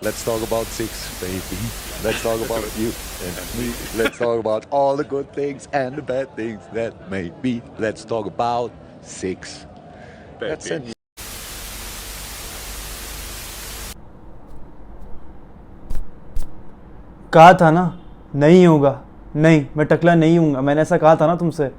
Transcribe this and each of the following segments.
Let's talk about six, baby. Let's talk about you and me. Let's talk about all the good things and the bad things that may be. Let's talk about six. That's it. कहा था ना नहीं होगा, नहीं मैं टकला नहीं हूँगा, मैंने ऐसा कहा था ना तुमसे।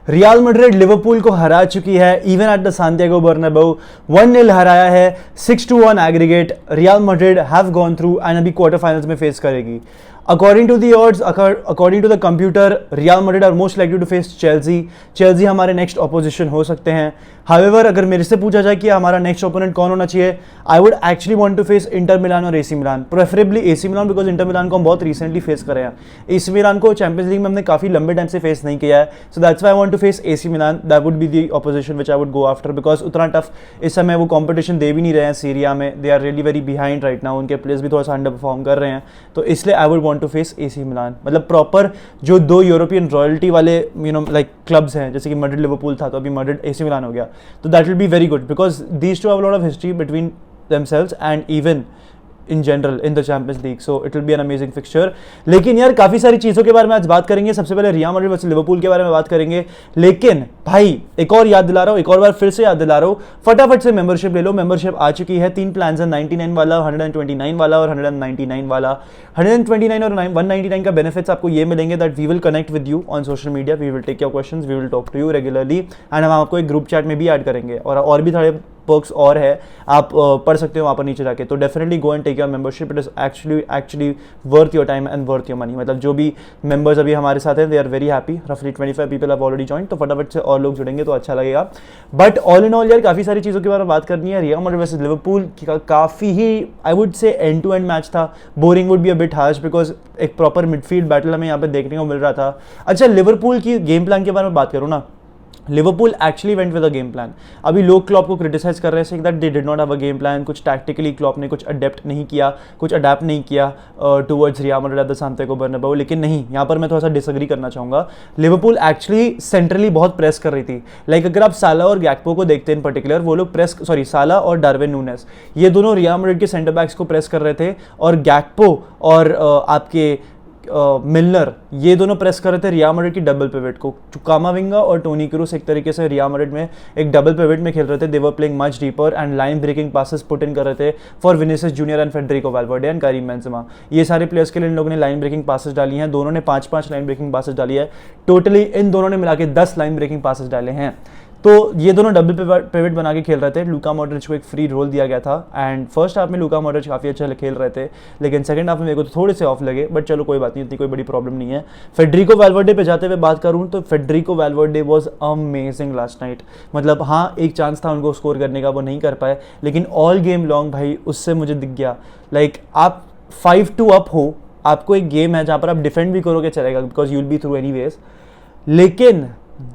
रियल मैड्रिड लिवरपूल को हरा चुकी है, even at the Santiago Bernabeu 1-0 हराया है, 6-1 aggregate. Real Madrid have gone through and अभी क्वार्टर फाइनल्स में फेस करेगी। According to the odds, according to the computer, Real Madrid are most likely to face Chelsea. Chelsea हमारे next opposition हो सकते हैं। However अगर मेरे से पूछा जाए कि हमारा नेक्स्ट ओपोनेंट कौन होना चाहिए, I would actually want to face Inter Milan और AC Milan, preferably AC Milan, because Inter Milan को हम बहुत रिसेंटली फेस करे हैं। एसी मिलान को चैंपियंस लीग में हमने काफी लंबे टाइम से फेस नहीं किया है, so that's why I want to face AC Milan. That would be the opposition which I would go after, because उतना टफ इस समय वो कंपटीशन दे भी नहीं रहे हैं सीरिया में। They are really very behind right now, उनके प्लेयर्स भी थोड़ा सा अंडर परफॉर्म कर रहे हैं, तो इसलिए I would want to face AC Milan. मतलब प्रॉपर जो दो यूरोपियन रॉयल्टी वाले लाइक क्लब्स हैं, जैसे कि मैड्रिड लिवरपूल था तो अभी मैड्रिड एसी मिलान हो गया, तो that will be very good because these two have a lot of history between themselves and even in general in the Champions League, so it will be an amazing fixture। लेकिन यार काफ़ी सारी चीज़ों के बारे में आज बात करेंगे। सबसे पहले रियल मैड्रिड वर्सेस लिवरपूल के बारे में बात करेंगे, लेकिन भाई एक और याद दिला रहा हूँ, एक और बार फिर से याद दिला रहा हूँ, फटाफट से मेंबरशिप ले लो। मेंबरशिप आ चुकी है, 3 प्लान है, 99 वाला, 129 वाला और 199 वाला। 129 और 199 का बेनिफिट्स आपको ये मिलेंगे that we will connect with you on social media, we will take your questions, we will talk to you regularly and हम आपको एक ग्रुप चैट में भी ऐड करेंगे, और भी थोड़े पर्क्स और है, आप पढ़ सकते हो वहाँ पर नीचे जाके। तो definitely go and take your membership, it is actually worth your time and worth your money. मतलब जो भी मेंबर्स अभी हमारे साथ हैं, दे आर वेरी हैप्पी। रफली 25 पीपल हैव ऑलरेडी जॉइन, तो फटाफट से और लोग जुड़ेंगे तो अच्छा लगेगा। बट ऑल इन ऑल यार काफ़ी सारी चीज़ों के बारे में बात करनी है। रियल मैड्रिड वर्सेस लिवरपूल काफ़ी ही I would say end to end match था। Boring would be a bit harsh because एक प्रॉपर मिडफील्ड बैटल हमें यहाँ पे देखने को मिल रहा था। अच्छा, लिवरपूल की गेम प्लान के बारे में बात करूँ ना, Liverpool actually went with a game plan. अभी लोग क्लॉप को क्रिटिसाइज कर रहे हैं that they did not have a game plan, कुछ टैक्टिकली क्लॉप ने कुछ अडेप्ट नहीं किया, कुछ अडेप्ट नहीं किया towards real Madrid eight the Santiago Bernabeu. लेकिन नहीं, यहाँ पर मैं थोड़ा सा डिसएग्री करना चाहूँगा। लिवरपूल एक्चुअली सेंट्रली बहुत प्रेस कर रही थी। लाइक अगर आप साला और गैक्पो को देखते हैं इन पर्टिकुलर, वो लोग साला और डार्विन नूनेस, ये दोनों रियल मैड्रिड के सेंटर बैक्स को प्रेस कर रहे थे, और गैक्पो और आपके मिलनर ये दोनों प्रेस कर रहे थे रियल मैड्रिड की डबल पिवट को। कामाविंगा और टोनी क्रूस एक तरीके से रियल मैड्रिड में एक डबल पिवट में खेल रहे थे। They were playing much deeper and line breaking passes put in कर रहे थे for Vinicius Junior and Federico Valverde and Karim Benzema. ये सारे प्लेयर्स के लिए इन लोगों ने लाइन ब्रेकिंग पासेस डाली हैं। दोनों ने 5-5 लाइन ब्रेकिंग पासेस डाली है। टोटली इन दोनों ने मिला के 10 लाइन ब्रेकिंग पासेस डाले हैं। तो ये दोनों डबल पिवट बना के खेल रहे थे। लूका मॉड्रिच को एक फ्री रोल दिया गया था एंड फर्स्ट हाफ में लूका मॉड्रिच काफ़ी अच्छा खेल रहे थे, लेकिन सेकंड हाफ में मेरे को तो थोड़े से ऑफ लगे, बट चलो कोई बात नहीं, इतनी कोई बड़ी प्रॉब्लम नहीं है। फेडरिको वैल्वर्डे पे जाते हुए बात करूँ तो Federico Valverde was amazing last night. मतलब हाँ, एक चांस था उनको स्कोर करने का, वो नहीं कर पाए, लेकिन ऑल गेम लॉन्ग भाई उससे मुझे दिख गया लाइक आप 5-2 अप हो, आपको एक गेम है जहाँ पर आप डिफेंड भी करोगे चलेगा because you will be through anyways, लेकिन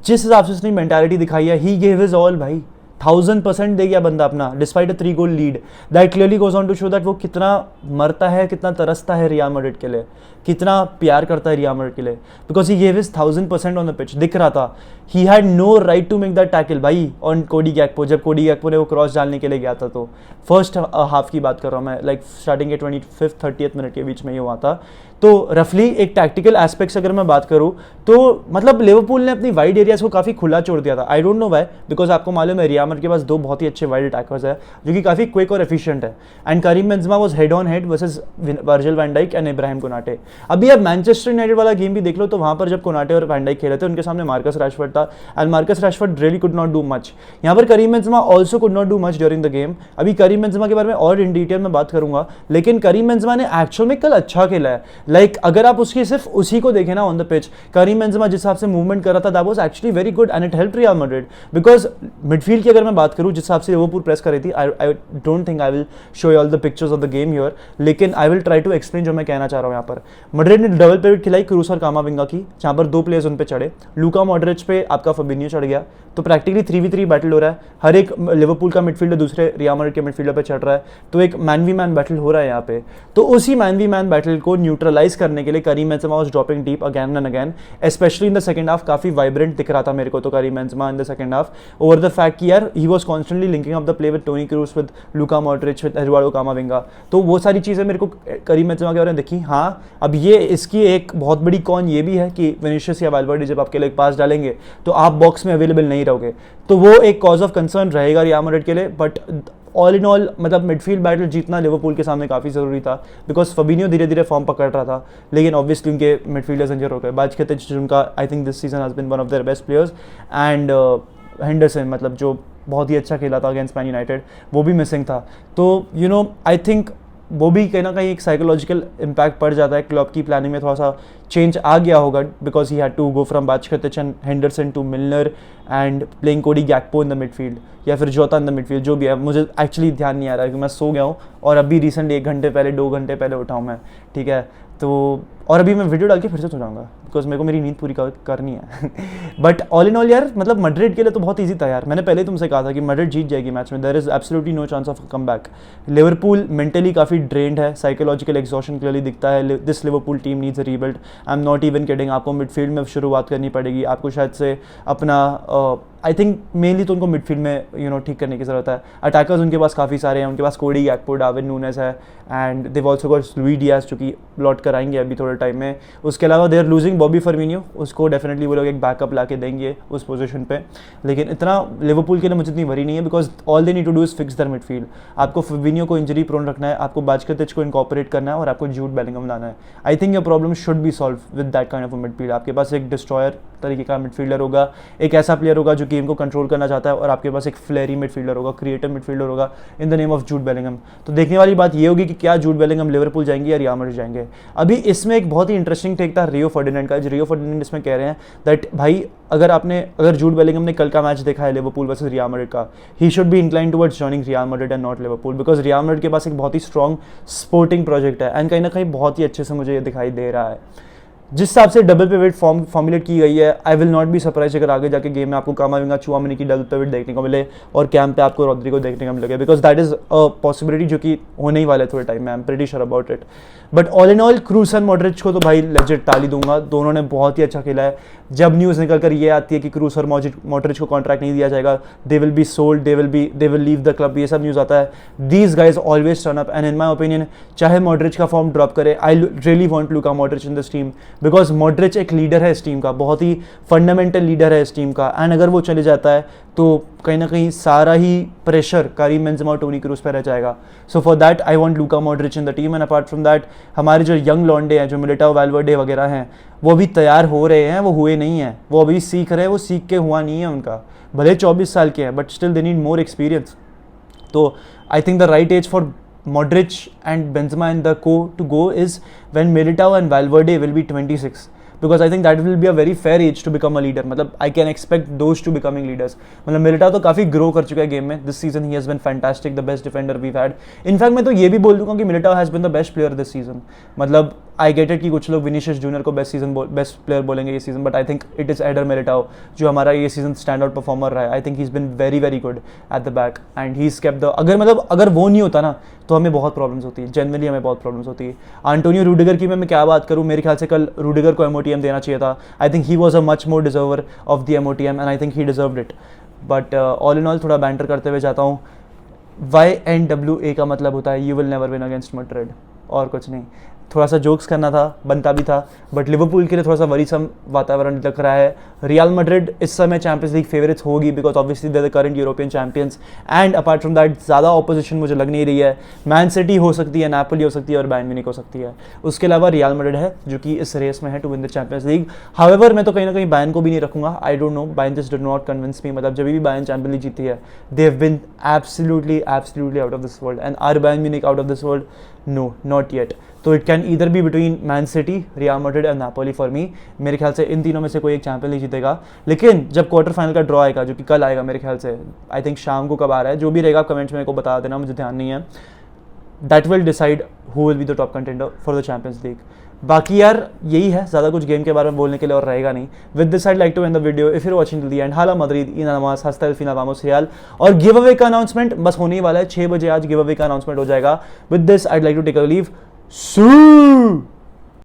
जिस हिसाब से उसने मेंटालिटी दिखाई है, ही गेव हिज ऑल भाई, 1000% दे गया बंदा अपना despite a 3 goal lead. That clearly goes on to show that वो कितना मरता है, कितना तरसता है रियल मैड्रिड के लिए, कितना प्यार करता है रियल मैड्रिड के लिए, because he gave his 1000% on the pitch. दिख रहा था he had no right to make that tackle भाई ऑन कोडी गैक्पो, जब कोडी गैक्पो ने वो क्रॉस डालने के लिए गया था। तो फर्स्ट हाफ की बात कर रहा हूँ मैं, लाइक स्टार्टिंग के 25th-30th मिनट के बीच में ये हुआ था। तो रफली एक टैक्टिकल एस्पेक्ट्स अगर मैं बात करूँ तो मतलब लिवरपूल ने अपनी वाइड एरियाज को काफ़ी खुला छोड़ दिया था। आई डोंट नो व्हाई, बिकॉज आपको मालूम है रियल मैड्रिड के पास 2 बहुत ही अच्छे वाइड अटैकर्स है जो कि काफ़ी क्विक और एफिशिएंट है, and Karim Benzema was head on head versus Virgil van Dijk and Ibrahima Konate. अभी आप मैनचेस्टर यूनाइटेड वाला गेम भी देख लो, तो वहाँ पर जब कोनाटे और वैन डाइक खेले थे, उनके सामने मार्कस रैशफोर्ड था and Marcus Rashford really could not do much. यहाँ पर Karim Benzema also could not do much during the game. अभी करीम बेंजेमा के बारे में और इन डिटेल में बात करूंगा, लेकिन करीम बेंजेमा ने एक्चुअल में कल अच्छा खेला है। लाइक अगर आप उसकी सिर्फ उसी को देखें ना on the pitch, Karim Benzema जिस हिसाब से मूवमेंट कर रहा था, that was actually very good and it helped Real Madrid. Because midfield की अगर मैं बात करूं, जिस हिसाब से लिवरपूल प्रेस कर रही थी, I don't think I will show you all the pictures of the game here, लेकिन I will try to explain जो मैं कहना चाह रहा हूं। यहाँ पर मैड्रिड ने डबल पिवट खिलाई क्रूस और कामाविंगा की, जहां पर 2 प्लेयर्स उन पे चढ़े। लूका मॉड्रिच पे आपका फबिन्हो चढ़ गया, तो प्रैक्टिकली 3v3 बैटल हो रहा है। हर एक लिवरपूल का मिडफील्डर दूसरे रियल मैड्रिड के मिडफील्डर पे चढ़ रहा है, तो एक मैन वी मैन बैटल हो रहा है यहाँ पे। तो उसी मैन वी मैन बैटल को न्यूट्रलाइज करने के लिए Karim Benzema was dropping deep again and again, especially in the second half. काफी वाइब्रेंट दिख रहा था मेरे को तो Karim Benzema in the second half, over the fact कि यार यार he was constantly linking up the play with Toni Kroos, with Luka Modric, with Eduardo Camavinga. तो वो सारी चीज़ें मेरे को करीम बेंजेमा के बारे में दिखी। हाँ, अब ये इसकी एक बहुत बड़ी कॉन ये भी है कि विनीशियस या वैल्वर्डे जब आपके लिए पास डालेंगे तो आप बॉक्स में अवेलेबल नहीं रहोगे, तो वो एक कॉज ऑफ कंसर्न रहेगा रियल मैड्रिड के लिए। बट ऑल इन ऑल मतलब मिडफील्ड बैटल जीतना लिवरपूल के सामने काफ़ी ज़रूरी था, बिकॉज फबिनियो धीरे धीरे फॉर्म पकड़ रहा था, लेकिन ऑब्वियसली उनके मिडफील्डर्स इंजर हो गए। बाजकेतिच जिनका I think this season has been one of their best players, and Henderson मतलब जो बहुत ही अच्छा खेला था अगेंस्ट मैन यूनाइटेड, वो भी मिसिंग था। तो यू नो आई थिंक वो भी कहीं ना कहीं एक साइकोलॉजिकल इम्पैक्ट पड़ जाता है। क्लब की प्लानिंग में थोड़ा सा चेंज आ गया होगा, because he had to go from Bajcetic and Henderson to Milner and playing Cody Gakpo in the midfield, या फिर जोता इन द मिडफील्ड, जो भी है। मुझे एक्चुअली ध्यान नहीं आ रहा है कि मैं सो गया हूँ और अभी रिसेंटली 1 घंटे पहले 2 घंटे पहले उठा हूँ मैं, ठीक है। तो और अभी मैं वीडियो डाल के फिर से सो जाऊँगा, बिकॉज मेरे को मेरी नींद पूरी करनी है। बट ऑल इन ऑल यार मतलब मैड्रिड के लिए तो बहुत ईजी था यार। मैंने पहले तुमसे कहा था कि मैड्रिड जीत जाएगी मैच में, there is absolutely no chance of come back. Liverpool mentally काफ़ी ड्रेन्ड है, साइकोलॉजिकल एग्जॉशन क्लियरली दिखता है। This Liverpool team needs a rebuild, I am not even kidding. आपको मिडफील्ड में शुरुआत करनी पड़ेगी, आपको शायद से अपना आई थिंक मेनली तो उनको मिडफील्ड में ठीक करने की ज़रूरत है। अटैकर्स उनके पास काफ़ी सारे हैं, उनके पास कोडी गैक्पो, डार्विन नूनेस है, and they've also got Luis Diaz जो कि लौट कर आएंगे अभी थोड़े टाइम में। उसके अलावा दे आर लूजिंग बॉबी फर्मिनियो, उसको डेफिनेटली वो लोग एक बैकअप ला के देंगे उस पोजीशन पे, लेकिन इतना लिवरपूल के लिए मुझे इतनी वरी नहीं है, because all they need to do is fix their midfield. आपको फर्मिनियो को इंजरी प्रोन रखना है, आपको बाजकेतिच को इनकॉर्पोरेट करना है, और आपको जूड बेलिंगम लाना है। I think your problem should be solve with that kind of midfield. आपके पास एक डिस्ट्रॉयर तरीके का मिडफील्डर होगा, एक ऐसा प्लेयर होगा जो गेम को कंट्रोल करना चाहता है, और आपके पास एक फ्लेरी मिडफील्डर होगा, क्रिएटिव मिडफील्डर होगा in the name of Jude Bellingham. तो देखने वाली बात ये होगी कि क्या जूड बेलिंगम लिवरपूल जाएंगे या रियल मैड्रिड जाएंगे। अभी इसमें एक बहुत ही इंटरेस्टिंग टेक था रियो फर्डिनेंड का। रियो फर्डिनेंड इसमें कह रहे हैं दैट भाई अगर जूड बेलिंगम ने कल का मैच देखा है लिवरपूल वर्सेस रियल मैड्रिड का, he should be incline towards joining real Madrid and not Liverpool, because real Madrid के पास एक बहुत ही स्ट्रॉन्ग स्पोर्टिंग प्रोजेक्ट है, एंड कहीं ना कहीं बहुत ही अच्छे से मुझे ये दिखाई दे रहा है। जिस हिसाब से डबल पिवट फॉर्मुलेट की गई है, I will not be surprise अगर आगे जाके गेम में आपको कामाविंगा, चुआमेनी की डबल पिवट देखने को मिले और कैंप पे आपको रोड्रिगो देखने को मिलेगा, because that is a possibility जो कि होने ही वाला है थोड़े टाइम में। I am pretty sure about it. But all in all क्रूस एंड मॉड्रिच को तो भाई लेजिट ताली दूंगा, दोनों ने बहुत ही अच्छा खेला है। जब न्यूज़ निकल कर ये आती है कि क्रूस और मॉड्रिच को कॉन्ट्रैक्ट नहीं दिया जाएगा, they will be sold, they will leave the club, ये सब न्यूज़ आता है, these guys always turn up. And in my opinion चाहे मॉड्रिच का फॉर्म ड्रॉप करे, I really want Luka Modric in this team, because Modric एक leader है इस टीम का, बहुत ही फंडामेंटल लीडर है इस टीम का। एंड अगर वो चले जाता है तो कहीं ना कहीं सारा ही प्रेशर करीम बेंजेमा और टोनी क्रूस पर रह जाएगा। So for that I want Luka Modric in the team. And apart from that हमारे जो यंग लॉन्डे हैं, जो मिलिटाओ, वैल्वर्डे वगैरह हैं, वो भी तैयार हो रहे हैं, वो हुए नहीं हैं, वो अभी सीख रहे हैं, वो सीख के हुआ नहीं है उनका। भले 24 साल के हैं, but still they need more experience. तो I think the right age for Modric and Benzema and the co to go is when Militao and Valverde will be 26, because I think that will be a very fair age to become a leader. मतलब I can expect those two becoming leaders. मतलब Militao तो काफ़ी grow कर चुका है game में, this season he has been fantastic, the best defender we've had. In fact मैं तो ये भी बोल दूंगा कि Militao has been the best player this season. मतलब आई गेट इट कि कुछ लोग विनीशियस जूनियर को बेस्ट प्लेयर बोलेंगे ये season, but I think it is adder Militão जो हमारा ये सीजन स्टैंड आउट परफॉर्मर रहा है। आई think he is been very very good at the back, and he is kept the अगर वो नहीं होता ना तो हमें बहुत प्रॉब्लम्स होती है, जनरली हमें बहुत प्रॉब्लम्स होती है। एंटोनियो रूडिगर की मैं क्या बात करूँ, मेरे ख्याल से कल रूडिगर को MOTM देना चाहिए था। I think he was a much more deserver of the MOTM, and I think he deserved it. But all in all थोड़ा बैंटर करते हुए जाता हूँ, YNWA का मतलब होता है you will never win against Madrid, और कुछ नहीं। थोड़ा सा जोक्स करना था, बनता भी था, बट लिवरपूल के लिए थोड़ा सा वरीसम वातावरण लग रहा है। रियल मैड्रिड इस समय चैंपियंस लीग फेवरेट्स होगी, because obviously they the current European champions, and apart from that ज़्यादा ऑपोजिशन मुझे लग नहीं रही है। मैन सिटी हो सकती है, नापोली हो सकती है, और बायर्न म्यूनिख हो सकती है। उसके अलावा रियल मैड्रिड है जो कि इस रेस में है to win the Champions League. However मैं तो कहीं ना कहीं बायर्न को भी नहीं रखूंगा, I don't know, Bayern just did not convince me. मतलब जब भी बायर्न चैंपियंस लीग जीती है, they have been absolutely out of this world, and are Bayern Munich out of this world? No, not yet. तो it can either be between Man City, Real Madrid and Napoli for me. मेरे ख्याल से इन तीनों में से कोई एक champion league जीतेगा, लेकिन जब क्वार्टर फाइनल का ड्रॉ आएगा, जो कि कल आएगा मेरे ख्याल से, आई थिंक शाम को कब आ रहा है, जो भी रहेगा कमेंट्स में मेरे को बता देना, मुझे ध्यान नहीं है, that will decide who will be the top contender for the Champions league. बाकी यार यही है, ज़्यादा कुछ गेम के बारे में बोलने के लिए और रहेगा नहीं। With this I like to end the video, if you watching till the end, hala Madrid इन नमाज हस्ता अल फिना वामोस रियाल। और गिव अवे का अनाउंसमेंट बस होने ही वाला है, 6 बजे आज गिव अवे का अनाउंसमेंट हो जाएगा। With this I like to take a leave.